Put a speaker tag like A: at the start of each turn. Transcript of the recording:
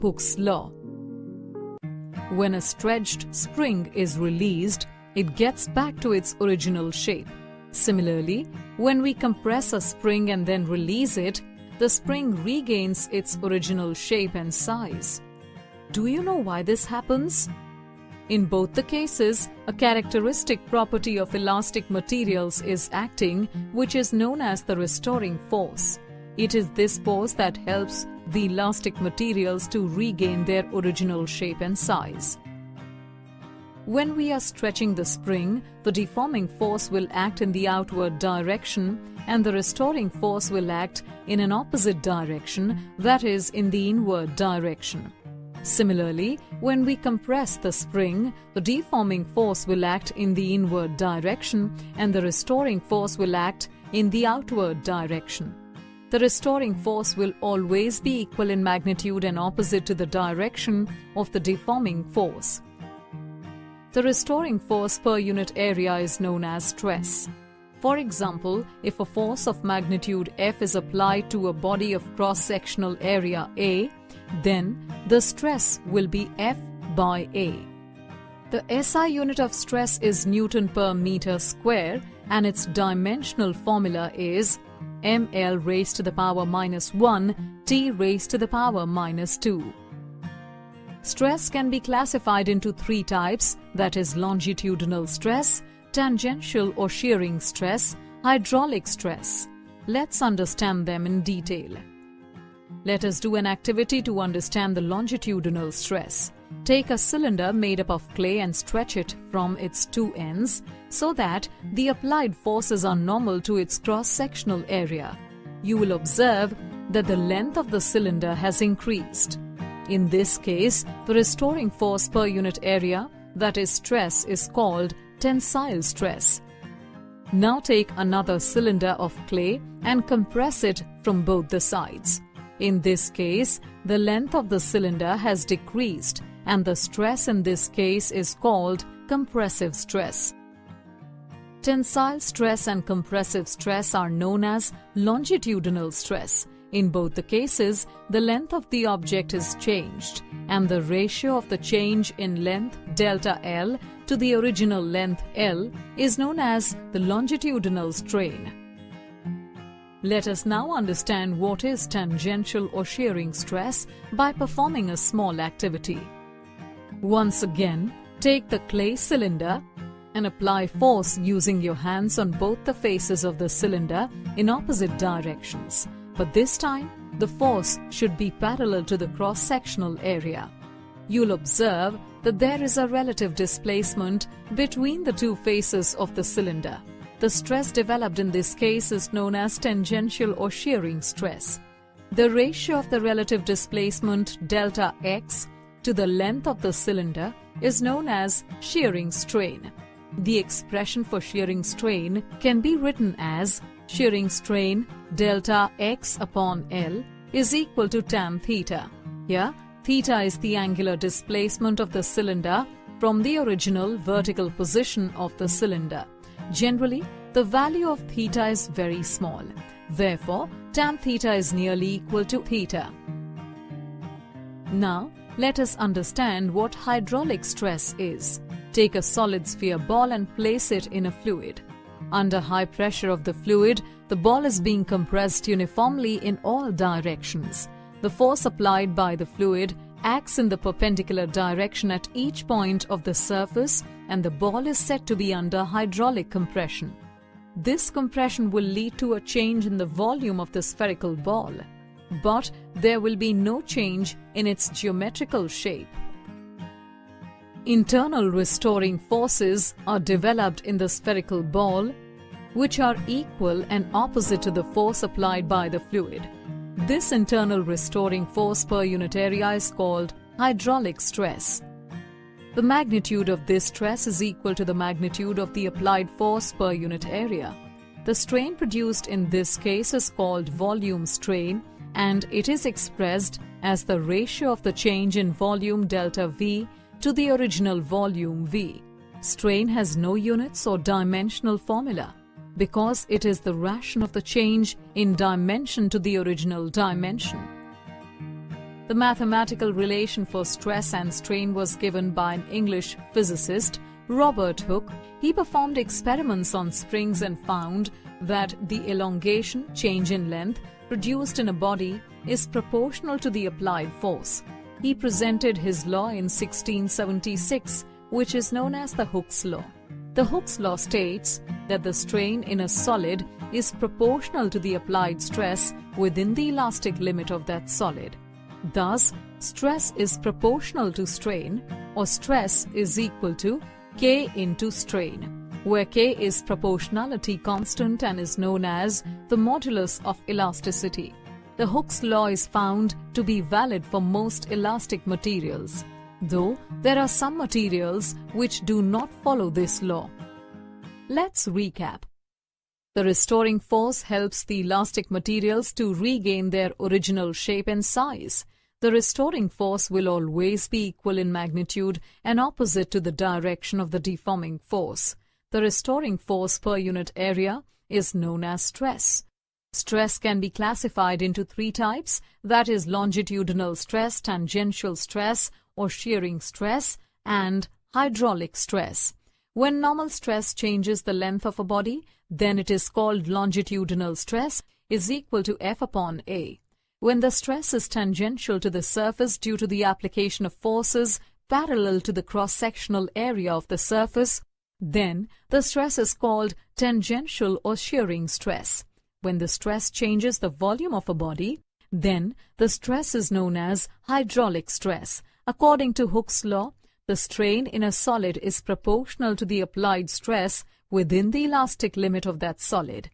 A: Hooke's law. When a stretched spring is released, it gets back to its original shape. Similarly, when we compress a spring and then release it, the spring regains its original shape and size. Do you know why this happens? In both the cases, a characteristic property of elastic materials is acting, which is known as the restoring force. It is this force that helps the elastic materials to regain their original shape and size. When we are stretching the spring, the deforming force will act in the outward direction and the restoring force will act in an opposite direction, that is, in the inward direction. Similarly, when we compress the spring, the deforming force will act in the inward direction and the restoring force will act in the outward direction. The restoring force will always be equal in magnitude and opposite to the direction of the deforming force. The restoring force per unit area is known as stress. For example, if a force of magnitude F is applied to a body of cross-sectional area A, then the stress will be F by A. The SI unit of stress is Newton per meter square and its dimensional formula is ml raised to the power minus 1 T raised to the power minus 2. Stress can be classified into three types, that is longitudinal stress, tangential or shearing stress, hydraulic stress. Let's understand them in detail. Let us do an activity to understand the longitudinal stress. Take a cylinder made up of clay and stretch it from its two ends so that the applied forces are normal to its cross-sectional area. You will observe that the length of the cylinder has increased. In this case, the restoring force per unit area, that is stress, is called tensile stress. Now take another cylinder of clay and compress it from both the sides. In this case, the length of the cylinder has decreased and the stress in this case is called compressive stress. Tensile stress and compressive stress are known as longitudinal stress. In both the cases, the length of the object is changed and the ratio of the change in length delta L to the original length L is known as the longitudinal strain. Let us now understand what is tangential or shearing stress by performing a small activity. Once again, take the clay cylinder and apply force using your hands on both the faces of the cylinder in opposite directions. But this time, the force should be parallel to the cross-sectional area. You'll observe that there is a relative displacement between the two faces of the cylinder. The stress developed in this case is known as tangential or shearing stress. The ratio of the relative displacement delta x to the length of the cylinder is known as shearing strain. The expression for shearing strain can be written as shearing strain delta x upon L is equal to tan theta. Here, theta is the angular displacement of the cylinder from the original vertical position of the cylinder. Generally, the value of theta is very small. Therefore, tan theta is nearly equal to theta. Now, let us understand what hydraulic stress is. Take a solid sphere ball and place it in a fluid. Under high pressure of the fluid, the ball is being compressed uniformly in all directions. The force applied by the fluid acts in the perpendicular direction at each point of the surface and the ball is said to be under hydraulic compression. This compression will lead to a change in the volume of the spherical ball, but there will be no change in its geometrical shape. Internal restoring forces are developed in the spherical ball, which are equal and opposite to the force applied by the fluid. This internal restoring force per unit area is called hydraulic stress. The magnitude of this stress is equal to the magnitude of the applied force per unit area. The strain produced in this case is called volume strain, and it is expressed as the ratio of the change in volume delta V to the original volume V. Strain has no units or dimensional formula because it is the ration of the change in dimension to the original dimension. The mathematical relation for stress and strain was given by an English physicist, Robert Hooke. He performed experiments on springs and found that the elongation, change in length, produced in a body is proportional to the applied force. He presented his law in 1676, which is known as the Hooke's law. The Hooke's law states that the strain in a solid is proportional to the applied stress within the elastic limit of that solid. Thus, stress is proportional to strain, or stress is equal to K into strain, where K is proportionality constant and is known as the modulus of elasticity. The Hooke's law is found to be valid for most elastic materials, though there are some materials which do not follow this law. Let's recap. The restoring force helps the elastic materials to regain their original shape and size. The restoring force will always be equal in magnitude and opposite to the direction of the deforming force. The restoring force per unit area is known as stress. Stress can be classified into three types, that is longitudinal stress, tangential stress or shearing stress, and hydraulic stress. When normal stress changes the length of a body, then it is called longitudinal stress is equal to F upon A. When the stress is tangential to the surface due to the application of forces parallel to the cross-sectional area of the surface, then the stress is called tangential or shearing stress. When the stress changes the volume of a body, then the stress is known as hydraulic stress. According to Hooke's law, the strain in a solid is proportional to the applied stress within the elastic limit of that solid.